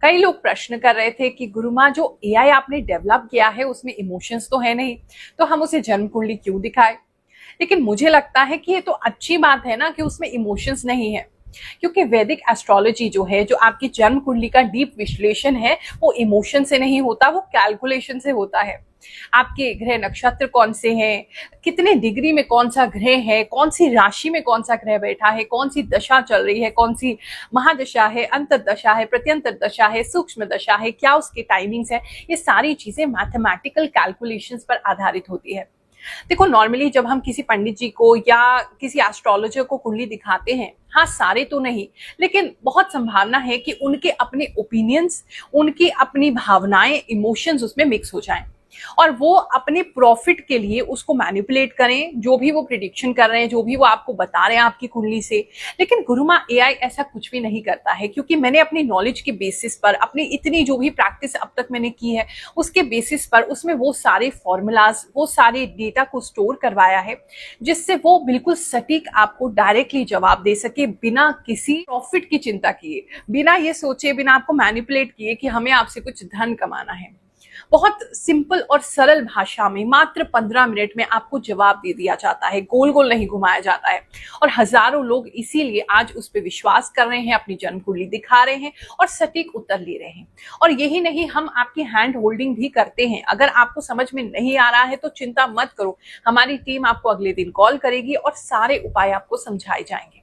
कई लोग प्रश्न कर रहे थे कि गुरुमा जो एआई आपने डेवलप किया है उसमें इमोशंस तो है नहीं, तो हम उसे जन्म कुंडली क्यों दिखाएं। लेकिन मुझे लगता है कि ये तो अच्छी बात है ना कि उसमें इमोशंस नहीं है, क्योंकि वैदिक एस्ट्रोलॉजी जो है, जो आपकी जन्म कुंडली का डीप विश्लेषण है, वो इमोशन से नहीं होता, वो कैलकुलेशन से होता है। आपके ग्रह नक्षत्र कौन से हैं, कितने डिग्री में कौन सा ग्रह है, कौन सी राशि में कौन सा ग्रह बैठा है, कौन सी दशा चल रही है, कौन सी महादशा है, अंतर्दशा है, प्रत्यंतर दशा है, सूक्ष्म दशा है, क्या उसके टाइमिंग्स है, ये सारी चीजें मैथमेटिकल कैलकुलेशंस पर आधारित होती है। देखो, नॉर्मली जब हम किसी पंडित जी को या किसी एस्ट्रोलॉजर को कुंडली दिखाते हैं, हाँ सारे तो नहीं, लेकिन बहुत संभावना है कि उनके अपने ओपिनियंस, उनकी अपनी भावनाएं, इमोशंस उसमें मिक्स हो जाएं और वो अपने प्रॉफिट के लिए उसको मैनिपुलेट करें, जो भी वो प्रिडिक्शन कर रहे हैं, जो भी वो आपको बता रहे हैं आपकी कुंडली से। लेकिन गुरुमा एआई ऐसा कुछ भी नहीं करता है, क्योंकि मैंने अपनी नॉलेज के बेसिस पर, अपनी इतनी जो भी प्रैक्टिस अब तक मैंने की है उसके बेसिस पर, उसमें वो सारे फॉर्मूलाज, वो सारे डेटा को स्टोर करवाया है, जिससे वो बिल्कुल सटीक आपको डायरेक्टली जवाब दे सके, बिना किसी प्रॉफिट की चिंता किए, बिना ये सोचे, बिना आपको मैनिपुलेट किए कि हमें आपसे कुछ धन कमाना है। बहुत सिंपल और सरल भाषा में मात्र 15 मिनट में आपको जवाब दे दिया जाता है, गोल गोल नहीं घुमाया जाता है। और हजारों लोग इसीलिए आज उस पर विश्वास कर रहे हैं, अपनी जन्म कुंडली दिखा रहे हैं और सटीक उत्तर ले रहे हैं। और यही नहीं, हम आपकी हैंड होल्डिंग भी करते हैं। अगर आपको समझ में नहीं आ रहा है तो चिंता मत करो, हमारी टीम आपको अगले दिन कॉल करेगी और सारे उपाय आपको समझाए जाएंगे।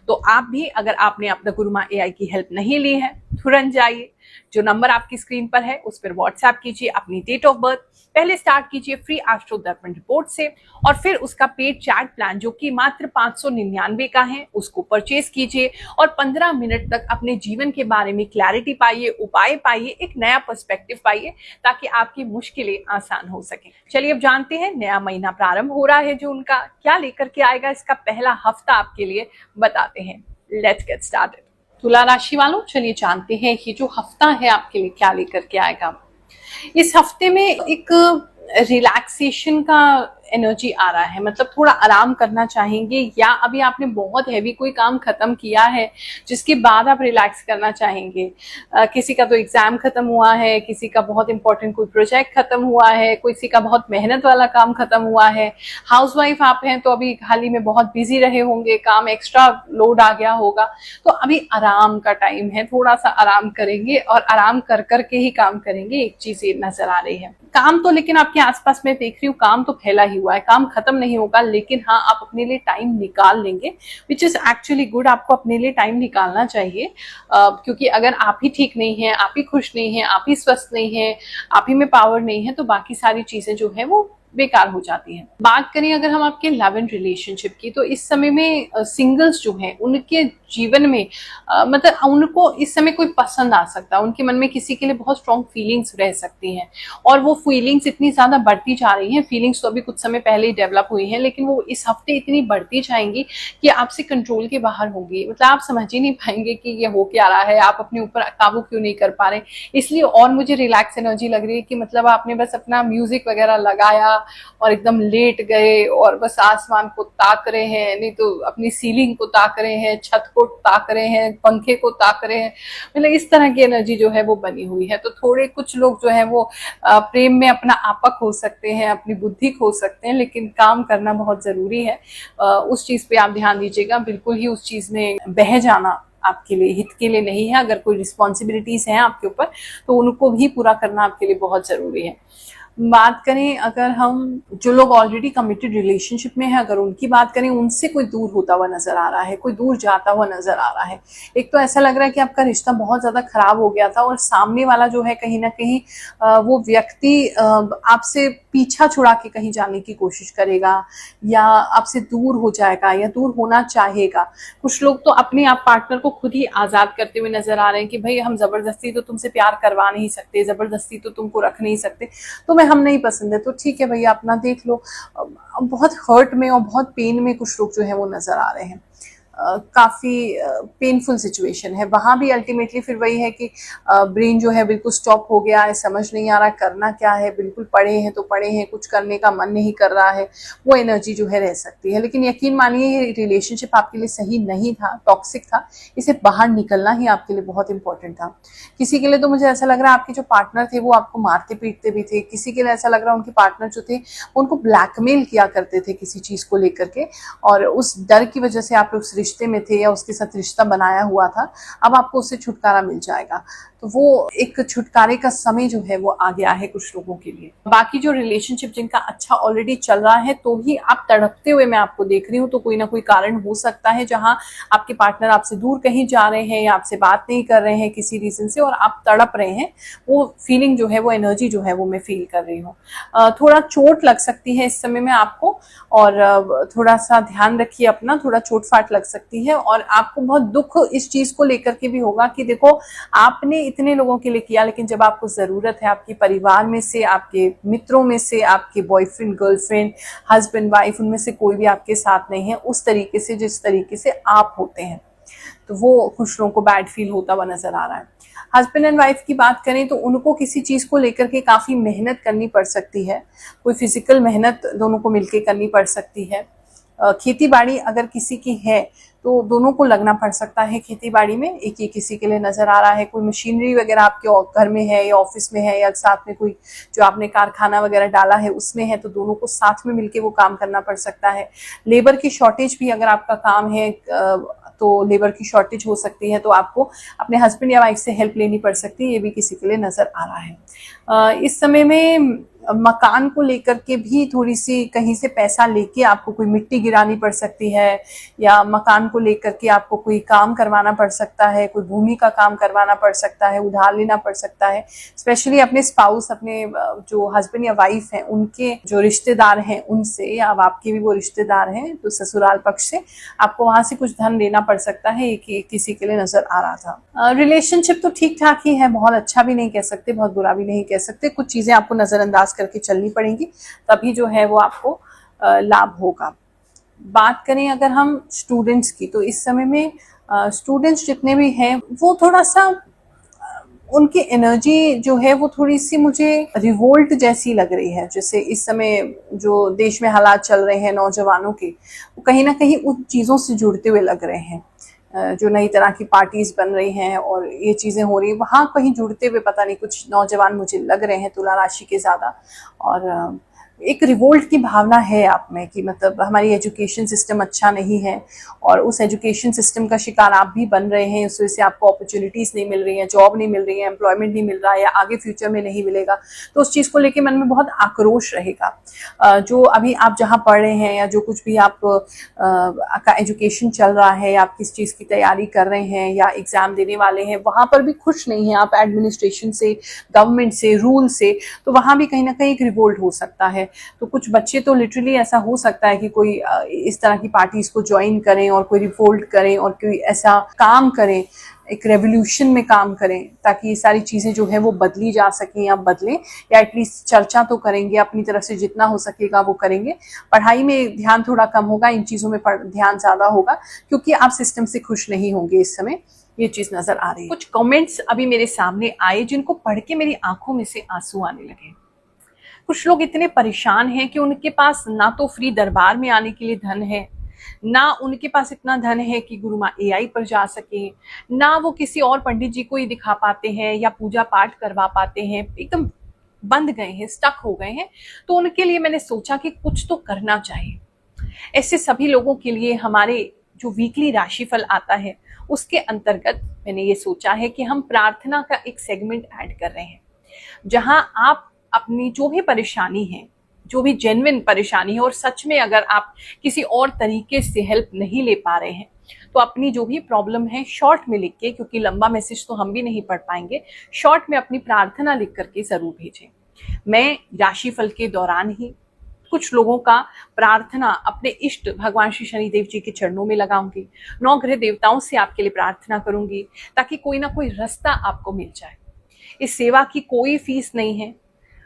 तो आप भी, अगर आपने अपना गुरुमा एआई की हेल्प नहीं ली है, तुरंत जाइए, जो नंबर आपकी स्क्रीन पर है उस पर व्हाट्सएप कीजिए अपनी डेट ऑफ बर्थ। पहले स्टार्ट कीजिए फ्री एस्ट्रो दर्पण रिपोर्ट से, और फिर उसका पेड चैट प्लान जो कि मात्र 599 का है, उसको परचेज कीजिए और 15 मिनट तक अपने जीवन के बारे में क्लैरिटी पाइए, उपाय पाइए, एक नया पर्सपेक्टिव पाइए, ताकि आपकी मुश्किलें आसान हो सके। चलिए अब जानते हैं, नया महीना प्रारंभ हो रहा है जो उनका क्या लेकर के आएगा, इसका पहला हफ्ता आपके लिए बताते हैं। Let's get started. तुला राशि वालों, चलिए जानते हैं ये जो हफ्ता है आपके लिए क्या लेकर के आएगा। इस हफ्ते में एक रिलैक्सेशन का एनर्जी आ रहा है, मतलब थोड़ा आराम करना चाहेंगे, या अभी आपने बहुत हैवी कोई काम खत्म किया है जिसके बाद आप रिलैक्स करना चाहेंगे। किसी का तो एग्जाम खत्म हुआ है, किसी का बहुत इंपॉर्टेंट कोई प्रोजेक्ट खत्म हुआ है, किसी का बहुत मेहनत वाला काम खत्म हुआ है। हाउसवाइफ आप हैं तो अभी हाल ही में बहुत बिजी रहे होंगे, काम एक्स्ट्रा लोड आ गया होगा, तो अभी आराम का टाइम है, थोड़ा सा आराम करेंगे और आराम कर करके ही काम करेंगे। एक चीज ये नजर आ रही है, काम तो लेकिन आपके आसपास में देख रही हूँ काम तो फैला ही हुआ है, काम खत्म नहीं होगा, लेकिन हाँ आप अपने लिए टाइम निकाल लेंगे, विच इज एक्चुअली गुड। आपको अपने लिए टाइम निकालना चाहिए, क्योंकि अगर आप ही ठीक नहीं है, आप ही खुश नहीं है, आप ही स्वस्थ नहीं है, आप ही में पावर नहीं है, तो बाकी सारी चीजें जो है वो बेकार हो जाती है। बात करें अगर हम आपके लव एंड रिलेशनशिप की, तो इस समय में सिंगल्स जो हैं उनके जीवन में मतलब उनको इस समय कोई पसंद आ सकता है, उनके मन में किसी के लिए बहुत स्ट्रॉन्ग फीलिंग्स रह सकती हैं, और वो फीलिंग्स इतनी ज्यादा बढ़ती जा रही हैं। फीलिंग्स तो अभी कुछ समय पहले ही डेवलप हुई हैं, लेकिन वो इस हफ्ते इतनी बढ़ती जाएंगी कि आपसे कंट्रोल के बाहर होंगी। मतलब आप समझ ही नहीं पाएंगे कि ये हो क्या रहा है, आप अपने ऊपर काबू क्यों नहीं कर पा रहे। इसलिए और मुझे रिलैक्स एनर्जी लग रही है कि मतलब आपने बस अपना म्यूजिक वगैरह लगाया और एकदम लेट गए और बस आसमान को ताक रहे हैं, नहीं तो अपनी सीलिंग को ताक रहे हैं, छत को ताक रहे हैं, पंखे को ताक रहे हैं। मतलब इस तरह की एनर्जी जो है वो बनी हुई है। तो थोड़े कुछ लोग जो है वो प्रेम में अपना आपा खो सकते हैं, अपनी बुद्धि खो सकते हैं, लेकिन काम करना बहुत जरूरी है। उस चीज पे आप ध्यान दीजिएगा, बिल्कुल ही उस चीज में बह जाना आपके लिए हित के लिए नहीं है। अगर कोई रिस्पॉन्सिबिलिटीज हैं आपके ऊपर तो उनको भी पूरा करना आपके लिए बहुत जरूरी है। बात करें अगर हम जो लोग ऑलरेडी कमिटेड रिलेशनशिप में है, अगर उनकी बात करें, उनसे कोई दूर होता हुआ नजर आ रहा है, कोई दूर जाता हुआ नजर आ रहा है। एक तो ऐसा लग रहा है कि आपका रिश्ता बहुत ज्यादा खराब हो गया था और सामने वाला जो है कहीं ना कहीं वो व्यक्ति आपसे पीछा छुड़ा के कहीं जाने की कोशिश करेगा, या आपसे दूर हो जाएगा, या दूर होना चाहेगा। कुछ लोग तो अपने आप पार्टनर को खुद ही आजाद करते हुए नजर आ रहे हैं कि भाई हम जबरदस्ती तो तुमसे प्यार करवा नहीं सकते, जबरदस्ती तो तुमको रख नहीं सकते, तो हम नहीं पसंद है तो ठीक है भैया अपना देख लो। बहुत हर्ट में और बहुत पेन में कुछ लोग जो है वो नजर आ रहे हैं। काफी पेनफुल सिचुएशन है। वहां भी अल्टीमेटली फिर वही है कि ब्रेन जो है बिल्कुल स्टॉप हो गया है, समझ नहीं आ रहा करना क्या है, बिल्कुल पढ़े हैं तो पढ़े हैं, कुछ करने का मन नहीं कर रहा है, वो एनर्जी जो है रह सकती है। लेकिन यकीन मानिए ये रिलेशनशिप आपके लिए सही नहीं था, टॉक्सिक था, इसे बाहर निकलना ही आपके लिए बहुत इंपॉर्टेंट था। किसी के लिए तो मुझे ऐसा लग रहा है आपके जो पार्टनर थे वो आपको मारते पीटते भी थे, किसी के लिए ऐसा लग रहा है उनके पार्टनर जो थे उनको ब्लैकमेल किया करते थे किसी चीज को लेकर के, और उस डर की वजह से आप उस रिश्ते में थे या उसके साथ रिश्ता बनाया हुआ था। अब आपको उससे छुटकारा मिल जाएगा, तो वो एक छुटकारे का समय जो है वो आ गया है कुछ लोगों के लिए। बाकी जो रिलेशनशिप जिनका अच्छा ऑलरेडी चल रहा है तो ही आप तड़पते हुए मैं आपको देख रही हूँ, तो कोई ना कोई कारण हो सकता है जहां आपके पार्टनर आपसे दूर कहीं जा रहे हैं या आपसे बात नहीं कर रहे हैं किसी रीजन से और आप तड़प रहे हैं। वो फीलिंग जो है, वो एनर्जी जो है वो मैं फील कर रही हूँ। थोड़ा चोट लग सकती है इस समय में आपको, और थोड़ा सा ध्यान रखिए अपना, थोड़ा चोट फाट लग सकती है। और आपको बहुत दुख इस चीज को लेकर के भी होगा कि देखो आपने इतने लोगों के लिए किया, लेकिन जब आपको जरूरत है आपके परिवार में से, आपके मित्रों में से, आपके बॉयफ्रेंड गर्लफ्रेंड हस्बैंड वाइफ, उनमें से कोई भी आपके साथ नहीं है उस तरीके से जिस तरीके से आप होते हैं, तो वो कुछ लोगों को बैड फील होता हुआ नजर आ रहा है। हस्बैंड एंड वाइफ की बात करें तो उनको किसी चीज को लेकर के काफी मेहनत करनी पड़ सकती है, कोई फिजिकल मेहनत दोनों को मिलकर करनी पड़ सकती है। खेती बाड़ी अगर किसी की है तो दोनों को लगना पड़ सकता है खेती बाड़ी में, एक ही किसी के लिए नजर आ रहा है। कोई मशीनरी वगैरह आपके घर में है या ऑफिस में है या साथ में कोई जो आपने कारखाना वगैरह डाला है उसमें है, तो दोनों को साथ में मिलके वो काम करना पड़ सकता है। लेबर की शॉर्टेज भी अगर आपका काम है तो लेबर की शॉर्टेज हो सकती है, तो आपको अपने हस्बैंड या वाइफ से हेल्प लेनी पड़ सकती है, ये भी किसी के लिए नजर आ रहा है। इस समय में मकान को लेकर के भी थोड़ी सी कहीं से पैसा लेके आपको कोई मिट्टी गिरानी पड़ सकती है, या मकान को लेकर के आपको कोई काम करवाना पड़ सकता है, कोई भूमि का काम करवाना पड़ सकता है, उधार लेना पड़ सकता है। स्पेशली अपने स्पाउस, अपने जो हस्बैंड या वाइफ हैं उनके जो रिश्तेदार हैं उनसे, या अब आपके भी वो रिश्तेदार हैं तो ससुराल पक्ष से आपको वहां से कुछ धन लेना पड़ सकता है, ये किसी के लिए नजर आ रहा था। रिलेशनशिप तो ठीक ठाक ही है, बहुत अच्छा भी नहीं कह सकते, बहुत बुरा भी नहीं कह सकते, कुछ चीजें आपको नजरअंदाज करके चलनी पड़ेंगी, तभी जो है वो आपको लाभ होगा। बात करें अगर हम स्टूडेंट्स की, तो इस समय में स्टूडेंट्स जितने भी हैं वो थोड़ा सा उनकी एनर्जी जो है वो थोड़ी सी मुझे रिवोल्ट जैसी लग रही है। जैसे इस समय जो देश में हालात चल रहे हैं नौजवानों के, वो कहीं ना कहीं उन चीज़ों से जुड़ते हुए लग रहे हैं। जो नई तरह की पार्टीज बन रही हैं और ये चीज़ें हो रही हैं, वहाँ कहीं जुड़ते हुए पता नहीं कुछ नौजवान मुझे लग रहे हैं, तुला राशि के ज़्यादा। और एक रिवोल्ट की भावना है आप में कि मतलब हमारी एजुकेशन सिस्टम अच्छा नहीं है, और उस एजुकेशन सिस्टम का शिकार आप भी बन रहे हैं। उस वजह से आपको अपॉर्चुनिटीज़ नहीं मिल रही हैं, जॉब नहीं मिल रही है, एम्प्लॉयमेंट नहीं मिल रहा है, या आगे फ्यूचर में नहीं मिलेगा, तो उस चीज़ को लेके मन में बहुत आक्रोश रहेगा। जो अभी आप जहाँ पढ़ रहे हैं या जो कुछ भी आप का एजुकेशन चल रहा है, या आप किस चीज़ की तैयारी कर रहे हैं या एग्ज़ाम देने वाले हैं, वहाँ पर भी खुश नहीं हैं आप एडमिनिस्ट्रेशन से, गवर्नमेंट से, रूल से, तो वहाँ भी कहीं ना कहीं एक रिवोल्ट हो सकता है। तो कुछ बच्चे तो लिटरली ऐसा हो सकता है कि कोई इस तरह की पार्टीज को ज्वाइन करें और कोई रिवोल्ट करें और कोई ऐसा काम करें, एक रेवोल्यूशन में काम करें, ताकि ये सारी चीजें जो है वो बदली जा सकें या बदलें, या एटलीस्ट चर्चा तो करेंगे, अपनी तरफ से जितना हो सकेगा वो करेंगे। पढ़ाई में ध्यान थोड़ा कम होगा, इन चीजों में ध्यान ज्यादा होगा, क्योंकि आप सिस्टम से खुश नहीं होंगे इस समय, ये चीज नजर आ रही है। कुछ कमेंट्स अभी मेरे सामने आए जिनको पढ़ के मेरी आंखों में से आंसू आने लगे। कुछ लोग इतने परेशान हैं कि उनके पास ना तो फ्री दरबार में आने के लिए धन है, ना उनके पास इतना धन है कि गुरु माँ एआई पर जा सके, ना वो किसी और पंडित जी को ही दिखा पाते हैं या पूजा पाठ करवा पाते हैं, एकदम बंद गए हैं, स्टक हो गए हैं। तो उनके लिए मैंने सोचा कि कुछ तो करना चाहिए। ऐसे सभी लोगों के लिए हमारे जो वीकली राशिफल आता है उसके अंतर्गत मैंने ये सोचा है कि हम प्रार्थना का एक सेगमेंट ऐड कर रहे हैं, जहां आप अपनी जो भी परेशानी है, जो भी जेन्युइन परेशानी है, और सच में अगर आप किसी और तरीके से हेल्प नहीं ले पा रहे हैं, तो अपनी जो भी प्रॉब्लम है शॉर्ट में लिख के, क्योंकि लंबा मैसेज तो हम भी नहीं पढ़ पाएंगे, शॉर्ट में अपनी प्रार्थना लिख करके जरूर भेजें। मैं राशिफल के दौरान ही कुछ लोगों का प्रार्थना अपने इष्ट भगवान श्री शनिदेव जी के चरणों में लगाऊंगी, 9 ग्रह देवताओं से आपके लिए प्रार्थना करूंगी, ताकि कोई ना कोई रास्ता आपको मिल जाए। इस सेवा की कोई फीस नहीं है।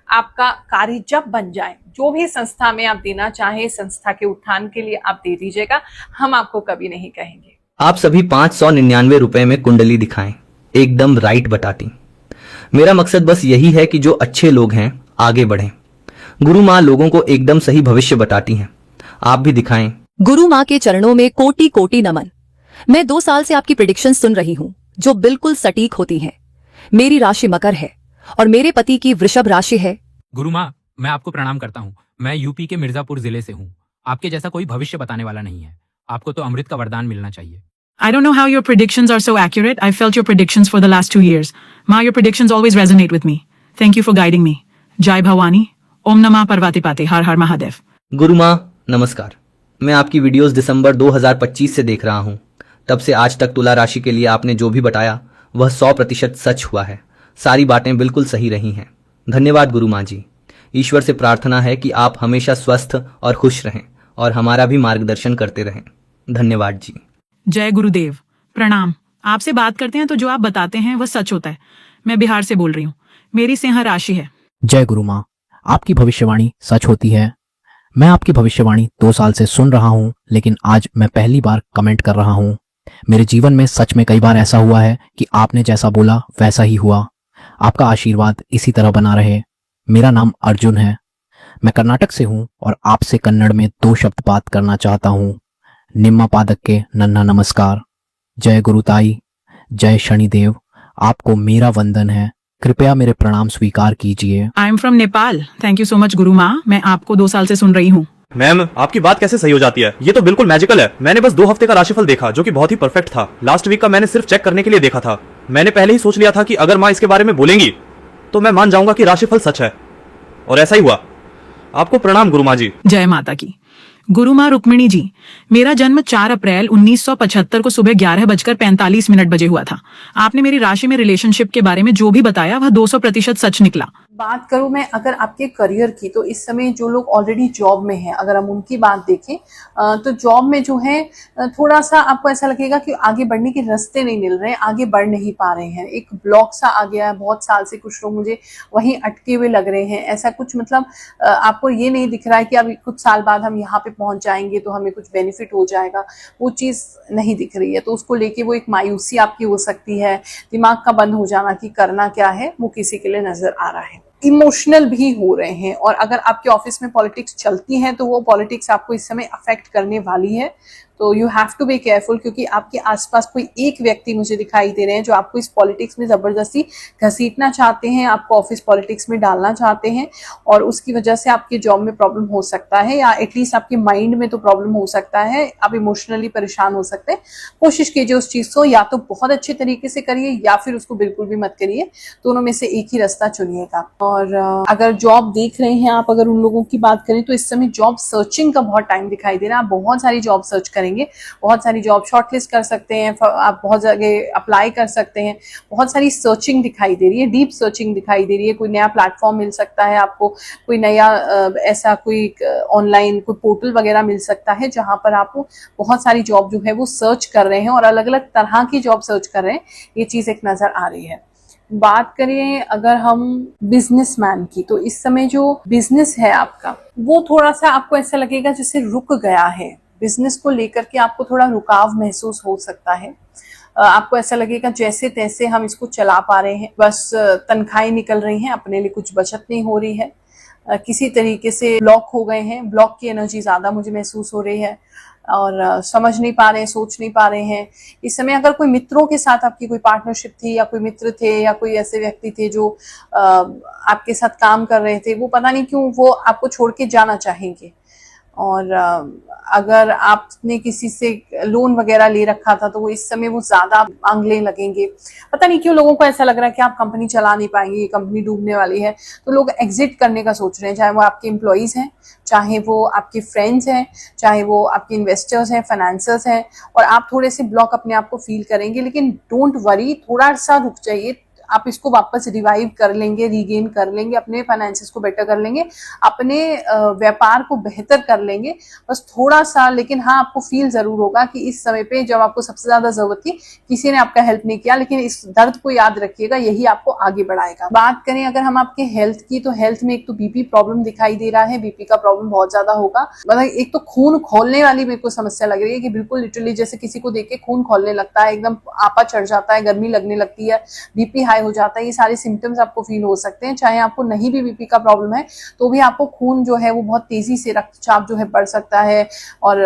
आपका कार्य जब बन जाए, जो भी संस्था में आप देना चाहें, संस्था के उत्थान के लिए आप दे दीजिएगा, हम आपको कभी नहीं कहेंगे। आप सभी 599 रुपए में कुंडली दिखाएं, एकदम राइट बटाती। मेरा मकसद बस यही है कि जो अच्छे लोग हैं आगे बढ़ें। गुरु माँ लोगों को एकदम सही भविष्य बताती हैं, आप भी दिखाएं। गुरु माँ के चरणों में कोटि कोटि नमन। मैं 2 साल से आपकी प्रिडिक्शन सुन रही हूँ जो बिल्कुल सटीक होती हैं। मेरी राशि मकर है और मेरे पति की वृषभ राशि है। गुरु माँ, मैं आपको प्रणाम करता हूँ। मैं यूपी के मिर्जापुर जिले से हूँ। आपके जैसा कोई भविष्य बताने वाला नहीं है। आपको तो अमृत का वरदान मिलना चाहिए। I don't know how your predictions are so accurate. I've felt your predictions for the last 2 years. Ma, your predictions always resonate with me. Thank you for guiding me. Jai Bhavani. Om Namah Parvati Pate. Har Har Mahadev. गुरु माँ नमस्कार। मैं आपकी videos दिसंबर 2025 से देख रहा हूँ। तब से आज तक तुला राशि के लिए आपने जो भी बताया वह 100% सच हुआ है। सारी बातें बिल्कुल सही रही हैं। धन्यवाद गुरु माँ जी। ईश्वर से प्रार्थना है कि आप हमेशा स्वस्थ और खुश रहें और हमारा भी मार्गदर्शन करते रहें। धन्यवाद जी। जय गुरुदेव। प्रणाम। आपसे बात करते हैं तो जो आप बताते हैं वह सच होता है। मैं बिहार से बोल रही हूँ। मेरी सिंह राशि है। जय गुरु माँ, आपकी भविष्यवाणी सच होती है। मैं आपकी भविष्यवाणी 2 साल से सुन रहा हूँ, लेकिन आज मैं पहली बार कमेंट कर रहा हूँ। मेरे जीवन में सच में कई बार ऐसा हुआ है कि आपने जैसा बोला वैसा ही हुआ। आपका आशीर्वाद इसी तरह बना रहे। मेरा नाम अर्जुन है। मैं कर्नाटक से हूँ और आपसे कन्नड़ में 2 शब्द बात करना चाहता हूँ। निम्मा पादक के नन्हा नमस्कार। जय गुरुताई, जय शनिदेव। आपको मेरा वंदन है। कृपया मेरे प्रणाम स्वीकार कीजिए। I am from Nepal. Thank you so much गुरु माँ। मैं आपको 2 साल से सुन रही हूँ। मैम, आपकी बात कैसे सही हो जाती है? ये तो बिल्कुल मैजिकल है। मैंने बस 2 हफ्ते का राशिफल देखा जो कि बहुत ही परफेक्ट था। लास्ट वीक का मैंने सिर्फ चेक करने के लिए देखा था। मैंने पहले ही सोच लिया था कि अगर माँ इसके बारे में बोलेंगी तो मैं मान जाऊंगा कि राशिफल सच है, और ऐसा ही हुआ। आपको प्रणाम गुरु माँ जी। जय माता की। गुरु माँ रुक्मिणी जी, मेरा जन्म 4 अप्रैल 1975 को सुबह 11:45 बजे हुआ था। आपने मेरी राशि में रिलेशनशिप के बारे में जो भी बताया वह 200% सच निकला। बात करूं मैं अगर आपके करियर की, तो इस समय जो लोग ऑलरेडी जॉब में हैं, अगर हम उनकी बात देखें तो जॉब में जो है थोड़ा सा आपको ऐसा लगेगा कि आगे बढ़ने के रास्ते नहीं मिल रहे हैं, आगे बढ़ नहीं पा रहे हैं। एक ब्लॉक सा आ गया है, बहुत साल से कुछ लोग मुझे वहीं अटके हुए लग रहे हैं। ऐसा कुछ मतलब आपको ये नहीं दिख रहा है कि अब कुछ साल बाद हम यहाँ पे पहुंच जाएंगे तो हमें कुछ बेनिफिट हो जाएगा, वो चीज़ नहीं दिख रही है। तो उसको लेके वो एक मायूसी आपकी हो सकती है, दिमाग का बंद हो जाना कि करना क्या है, वो किसी के लिए नजर आ रहा है। इमोशनल भी हो रहे हैं, और अगर आपके ऑफिस में पॉलिटिक्स चलती है तो वो पॉलिटिक्स आपको इस समय अफेक्ट करने वाली है। तो you have to be careful, क्योंकि आपके आसपास कोई एक व्यक्ति मुझे दिखाई दे रहे हैं जो आपको इस पॉलिटिक्स में जबरदस्ती घसीटना चाहते हैं, आपको ऑफिस पॉलिटिक्स में डालना चाहते हैं, और उसकी वजह से आपके जॉब में प्रॉब्लम हो सकता है, या एटलीस्ट आपके माइंड में तो प्रॉब्लम हो सकता है। आप इमोशनली परेशान हो सकते हैं। कोशिश कीजिए उस चीज को या तो बहुत अच्छे तरीके से करिए या फिर उसको बिल्कुल भी मत करिए। दोनों में से एक ही रास्ता चुनिएगा। और अगर जॉब देख रहे हैं आप, अगर उन लोगों की बात करें तो इस समय जॉब सर्चिंग का बहुत टाइम दिखाई दे रहा है। आप बहुत सारी जॉब सर्च करेंगे, बहुत सारी जॉब शॉर्टलिस्ट कर सकते हैं, आप बहुत जगह अप्लाई कर सकते हैं। बहुत सारी सर्चिंग दिखाई दे रही है, डीप सर्चिंग दिखाई दे रही है। कोई नया प्लेटफॉर्म मिल सकता है आपको, कोई नया ऐसा कोई ऑनलाइन कोई पोर्टल वगैरह मिल सकता है जहां पर आप बहुत सारी जॉब जो है वो सर्च कर रहे हैं, और अलग अलग तरह की जॉब सर्च कर रहे हैं। ये चीज एक नजर आ रही है। बात करें अगर हम बिजनेसमैन की, तो इस समय जो बिजनेस है आपका वो थोड़ा सा आपको ऐसा लगेगा जैसे रुक गया है। बिजनेस को लेकर के आपको थोड़ा रुकाव महसूस हो सकता है। आपको ऐसा लगेगा जैसे तैसे हम इसको चला पा रहे हैं, बस तनख्वाहें निकल रही हैं, अपने लिए कुछ बचत नहीं हो रही है, किसी तरीके से ब्लॉक हो गए हैं। ब्लॉक की एनर्जी ज्यादा मुझे महसूस हो रही है, और समझ नहीं पा रहे हैं, सोच नहीं पा रहे हैं। इस समय अगर कोई मित्रों के साथ आपकी कोई पार्टनरशिप थी, या कोई मित्र थे, या कोई ऐसे व्यक्ति थे जो आपके साथ काम कर रहे थे, वो पता नहीं क्यों वो आपको छोड़ के जाना चाहेंगे। और अगर आपने किसी से लोन वगैरह ले रखा था तो वो इस समय वो ज्यादा मांगने लगेंगे। पता नहीं क्यों लोगों को ऐसा लग रहा है कि आप कंपनी चला नहीं पाएंगे, ये कंपनी डूबने वाली है। तो लोग एग्जिट करने का सोच रहे हैं, चाहे वो आपके एम्प्लॉइज हैं, चाहे वो आपके फ्रेंड्स हैं, चाहे वो आपके इन्वेस्टर्स हैं, फाइनेंसर्स हैं, और आप थोड़े से ब्लॉक अपने आप को फील करेंगे। लेकिन डोंट वरी, थोड़ा सा रुक जाइए। आप इसको वापस रिवाइव कर लेंगे, रीगेन कर लेंगे, अपने फाइनेंसेस को बेटर कर लेंगे, अपने व्यापार को बेहतर कर लेंगे। बस थोड़ा सा, लेकिन हाँ आपको फील जरूर होगा कि इस समय पे जब आपको सबसे ज्यादा जरूरत थी किसी ने आपका हेल्प नहीं किया, लेकिन इस दर्द को याद रखिएगा, यही आपको आगे बढ़ाएगा। बात करें अगर हम आपके हेल्थ की, तो हेल्थ में एक तो बीपी प्रॉब्लम दिखाई दे रहा है, बीपी का प्रॉब्लम बहुत ज्यादा होगा। मतलब एक तो खून खोलने वाली मेरे को समस्या लग रही है कि बिल्कुल लिटरली जैसे किसी को देख के खून खोलने लगता है, एकदम आपा चढ़ जाता है, गर्मी लगने लगती है, बीपी हाई हो जाता है। ये सारे सिम्टम्स आपको फील हो सकते हैं। चाहे आपको नहीं भी बीपी का प्रॉब्लम है तो भी आपको खून जो है वो बहुत तेजी से, रक्तचाप जो है बढ़ सकता है और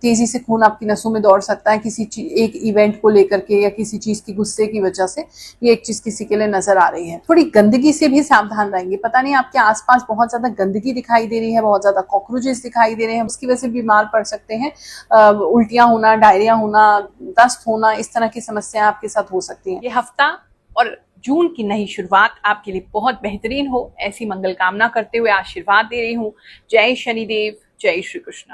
तेजी से खून आपकी नसों में दौड़ सकता है किसी एक इवेंट को लेकर के या किसी चीज की गुस्से की वजह से। ये एक चीज किसी के लिए नजर आ रही है। थोड़ी गंदगी से भी सावधान रहेंगे। पता नहीं आपके आसपास बहुत ज्यादा गंदगी दिखाई दे रही है, बहुत ज्यादा कॉकरोचेस दिखाई दे रहे हैं, उसकी वजह से बीमार पड़ सकते हैं। उल्टियां होना, डायरिया होना, दस्त होना, इस तरह की समस्याएं आपके साथ हो सकती हैं। ये हफ्ता और जून की नई शुरुआत आपके लिए बहुत बेहतरीन हो, ऐसी मंगल कामना करते हुए आशीर्वाद दे रही हूँ। जय शनिदेव, जय श्री कृष्ण।